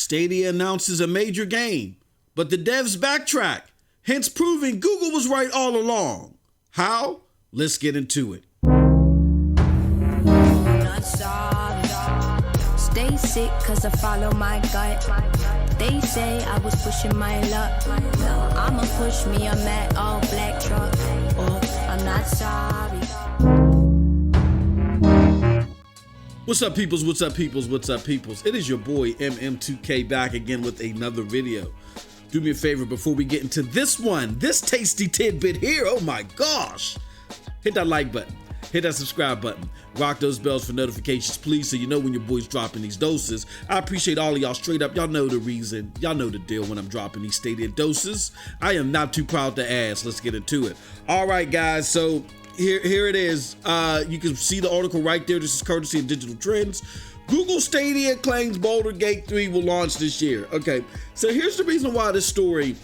Stadia announces a major game, but the devs backtrack, hence proving Google was right all along. How? Let's get into it. Stay sick cause I follow my gut. They say I was pushing my luck. I'ma push me a matte all black truck. Oh, I'm not sorry. What's up, peoples? What's up, peoples? What's up, peoples? It is your boy MM2K back again with another video. Do me a favor before we get into this one, this tasty tidbit here. Oh my gosh. Hit that like button. Hit that subscribe button. Rock those bells for notifications, please, so you know when your boy's dropping these doses. I appreciate all of y'all straight up. Y'all know the reason. Y'all know the deal when I'm dropping these Stadia doses. I am not too proud to ask. Let's get into it. All right, guys. So here it is. You can see the article right there. This is courtesy of Digital Trends. Google Stadia claims Baldur's Gate 3 will launch this year. Okay, so here's the reason why this story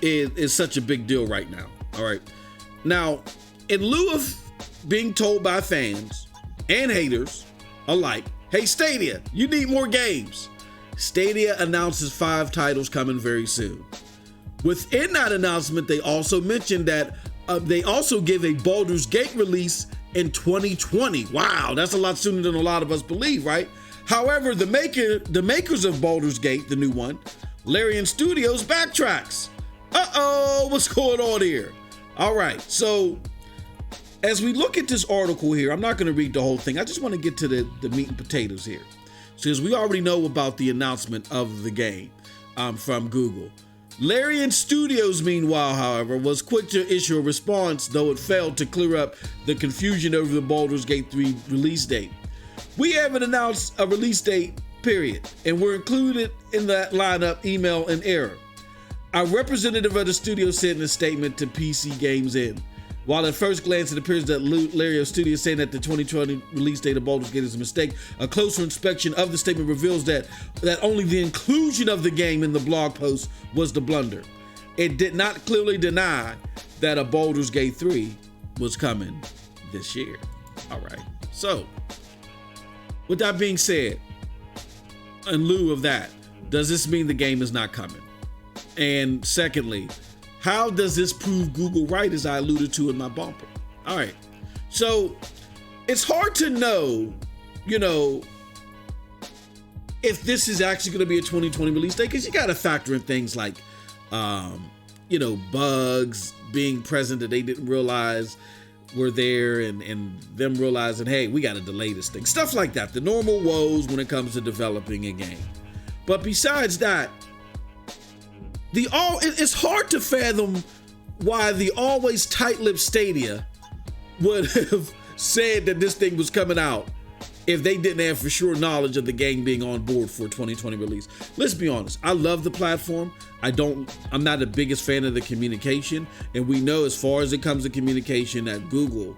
is such a big deal right now. All right. Now, in lieu of being told by fans and haters alike, hey Stadia, you need more games, Stadia announces 5 titles coming very soon. Within that announcement, they also mentioned that they also give a Baldur's Gate release in 2020. Wow, that's a lot sooner than a lot of us believe, right? However, the makers of Baldur's Gate, the new one, Larian Studios, backtracks. Uh-oh, what's going on here? All right, so as we look at this article here, I'm not going to read the whole thing. I just want to get to the meat and potatoes here. Since we already know about the announcement of the game from Google. Larian Studios, meanwhile, however, was quick to issue a response, though it failed to clear up the confusion over the Baldur's Gate 3 release date. We haven't announced a release date, period, and we're included in that lineup email in error. A representative of the studio said in a statement to PC Games In. While at first glance it appears that Larian Studios saying that the 2020 release date of Baldur's Gate is a mistake, a closer inspection of the statement reveals that only the inclusion of the game in the blog post was the blunder. It did not clearly deny that a Baldur's Gate 3 was coming this year. All right. So, with that being said, in lieu of that, does this mean the game is not coming? And secondly, how does this prove Google right, as I alluded to in my bumper? All right, so it's hard to know, if this is actually going to be a 2020 release date, because you got to factor in things like, bugs being present that they didn't realize were there, and them realizing, hey, we got to delay this thing. Stuff like that, the normal woes when it comes to developing a game. But besides that, it's hard to fathom why the always tight-lipped Stadia would have said that this thing was coming out if they didn't have for sure knowledge of the game being on board for a 2020 release. Let's be honest, I love the platform. I'm not the biggest fan of the communication, and we know as far as it comes to communication that Google,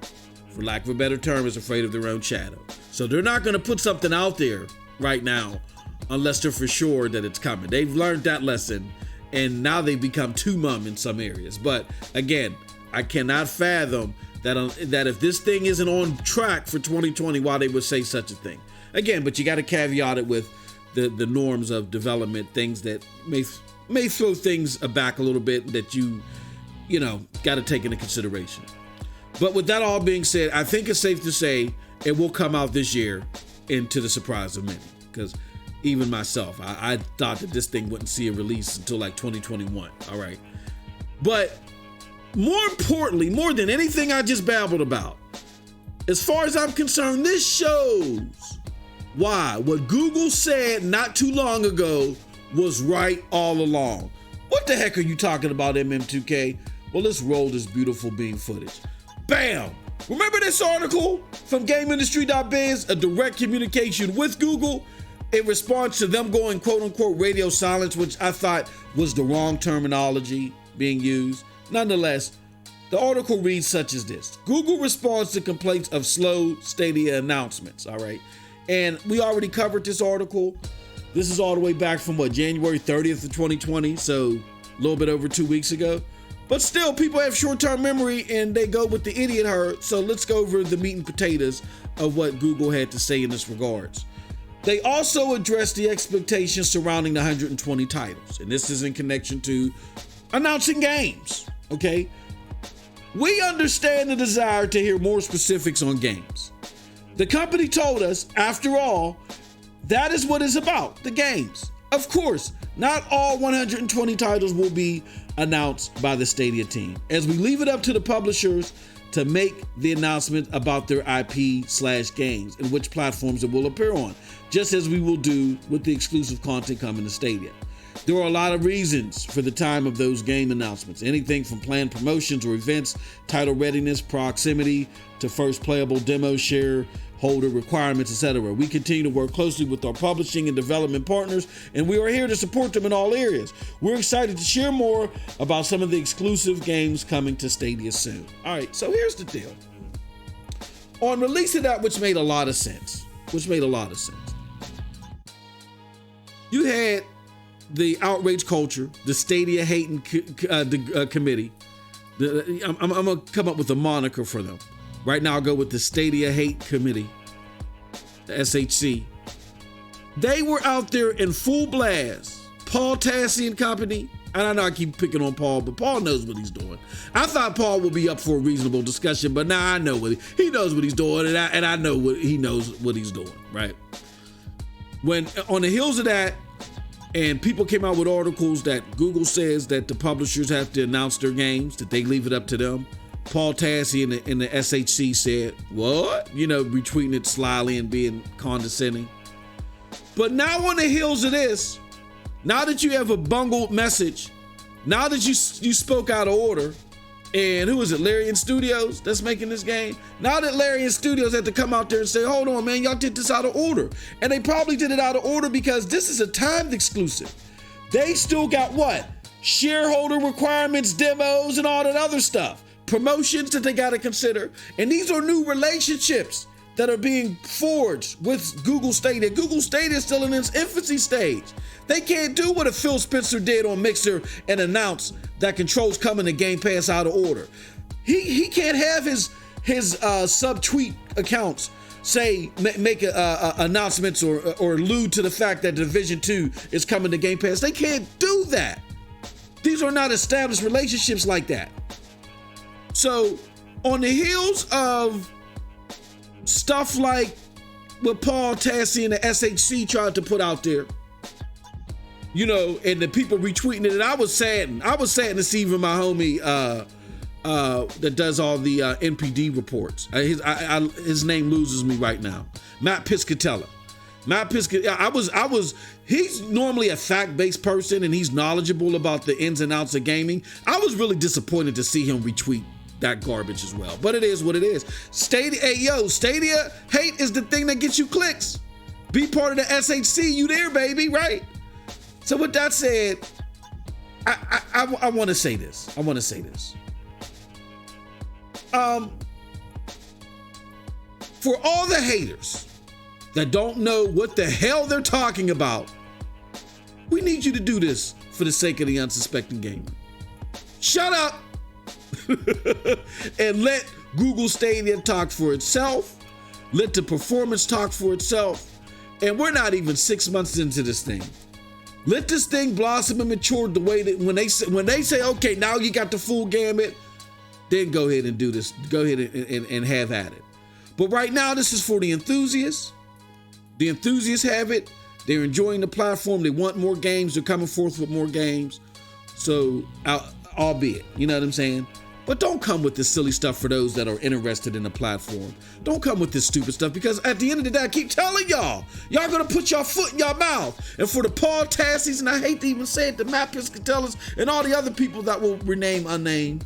for lack of a better term, is afraid of their own shadow. So they're not going to put something out there right now unless they're for sure that it's coming. They've learned that lesson, and now they've become too mum in some areas. But again, I cannot fathom that if this thing isn't on track for 2020, why they would say such a thing. Again, but you got to caveat it with the norms of development, things that may throw things aback a little bit that you got to take into consideration. But with that all being said, I think it's safe to say it will come out this year, and to the surprise of many, because even myself, I thought that this thing wouldn't see a release until like 2021. All right. But more importantly, more than anything I just babbled about, as far as I'm concerned, this shows why what Google said not too long ago was right all along. What the heck are you talking about, MM2K? Well, let's roll this beautiful beam footage. Bam! Remember this article from GameIndustry.biz, a direct communication with Google in response to them going quote-unquote radio silence, which I thought was the wrong terminology being used. Nonetheless, the article reads such as this. Google responds to complaints of slow Stadia announcements, all right? And we already covered this article. This is all the way back from, January 30th of 2020, so a little bit over 2 weeks ago. But still, people have short-term memory, and they go with the idiot herd, so let's go over the meat and potatoes of what Google had to say in this regards. They also addressed the expectations surrounding the 120 titles, and this is in connection to announcing games, okay? We understand the desire to hear more specifics on games. The company told us, after all, that is what it's about, the games. Of course, not all 120 titles will be announced by the Stadia team, as we leave it up to the publishers to make the announcement about their IP/games and which platforms it will appear on, just as we will do with the exclusive content coming to Stadia. There are a lot of reasons for the time of those game announcements, anything from planned promotions or events, title readiness, proximity to first playable demo, shareholder requirements, etc. We continue to work closely with our publishing and development partners, and we are here to support them in all areas. We're excited to share more about some of the exclusive games coming to Stadia soon. All right, so here's the deal. On release of that, which made a lot of sense, you had the outrage culture, the Stadia hating committee. I'm gonna come up with a moniker for them. Right now, I'll go with the Stadia hate committee, the SHC. They were out there in full blast. Paul Tassi and company. And I know I keep picking on Paul, but Paul knows what he's doing. I thought Paul would be up for a reasonable discussion, but now I know he knows what he's doing, and I know he knows what he's doing, right? When on the heels of that, and people came out with articles that Google says that the publishers have to announce their games, that they leave it up to them. Paul Tassi in the SHC said, what? You know, retweeting it slyly and being condescending. But now on the heels of this, now that you have a bungled message, now that you spoke out of order, and who is it, Larian Studios that's making this game? Now that Larian Studios had to come out there and say, hold on, man, y'all did this out of order. And they probably did it out of order because this is a timed exclusive. They still got what? Shareholder requirements, demos, and all that other stuff. Promotions that they got to consider. And these are new relationships that are being forged with Google Stadia. Google Stadia is still in its infancy stage. They can't do what a Phil Spencer did on Mixer and announce that controls coming to Game Pass out of order. He can't have his sub-tweet accounts say make announcements or allude to the fact that Division 2 is coming to Game Pass. They can't do that. These are not established relationships like that. So on the heels of stuff like what Paul Tassi and the SHC tried to put out there, you know, and the people retweeting it, and I was saddened to see even my homie that does all the NPD reports. His name loses me right now. Matt Piscatella. He's normally a fact-based person and he's knowledgeable about the ins and outs of gaming. I was really disappointed to see him retweet that garbage as well. But it is what it is. Stadia hate is the thing that gets you clicks. Be part of the SHC, you there, baby, right? So with that said, I want to say this. For all the haters that don't know what the hell they're talking about, we need you to do this for the sake of the unsuspecting gamer. Shut up and let Google Stadia talk for itself. Let the performance talk for itself. And we're not even 6 months into this thing. Let this thing blossom and mature the way that when they say, okay, now you got the full gamut, then go ahead and do this. Go ahead and have at it. But right now, this is for the enthusiasts. The enthusiasts have it. They're enjoying the platform. They want more games. They're coming forth with more games. So, albeit, you know what I'm saying? But don't come with this silly stuff for those that are interested in the platform. Don't come with this stupid stuff, because at the end of the day, I keep telling y'all gonna put your foot in your mouth. And for the Paul Tassis, and I hate to even say it, the Matt Piscatellas, and all the other people that will remain unnamed,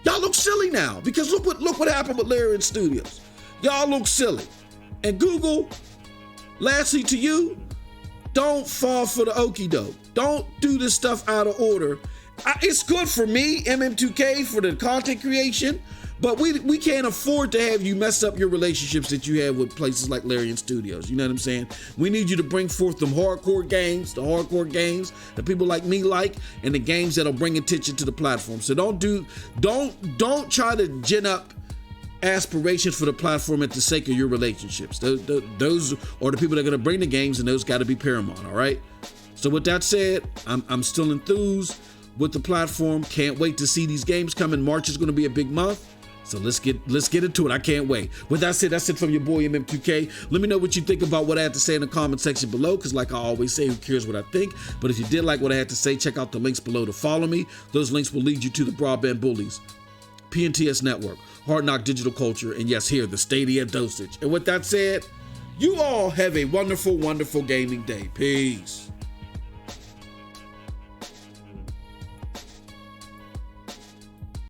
y'all look silly now, because look what happened with Larian Studios. Y'all look silly. And Google, lastly to you, don't fall for the okie doke. Don't do this stuff out of order. It's good for me, MM2K, for the content creation, but we can't afford to have you mess up your relationships that you have with places like Larian Studios. You know what I'm saying? We need you to bring forth them hardcore games that people like me like, and the games that'll bring attention to the platform. So don't try to gin up aspirations for the platform at the sake of your relationships. Those are the people that are going to bring the games, and those got to be paramount, all right? So with that said, I'm still enthused with the platform. Can't wait to see these games coming. March is going to be a big month. So let's get into it. I can't wait. With that said, that's it from your boy MM2K. Let me know what you think about what I had to say in the comment section below, because like I always say, who cares what I think? But if you did like what I had to say, check out the links below to follow me. Those links will lead you to the Broadband Bullies, PNTS Network, Hard Knock Digital Culture, and yes, here, the Stadia Dosage. And with that said, you all have a wonderful, wonderful gaming day. Peace.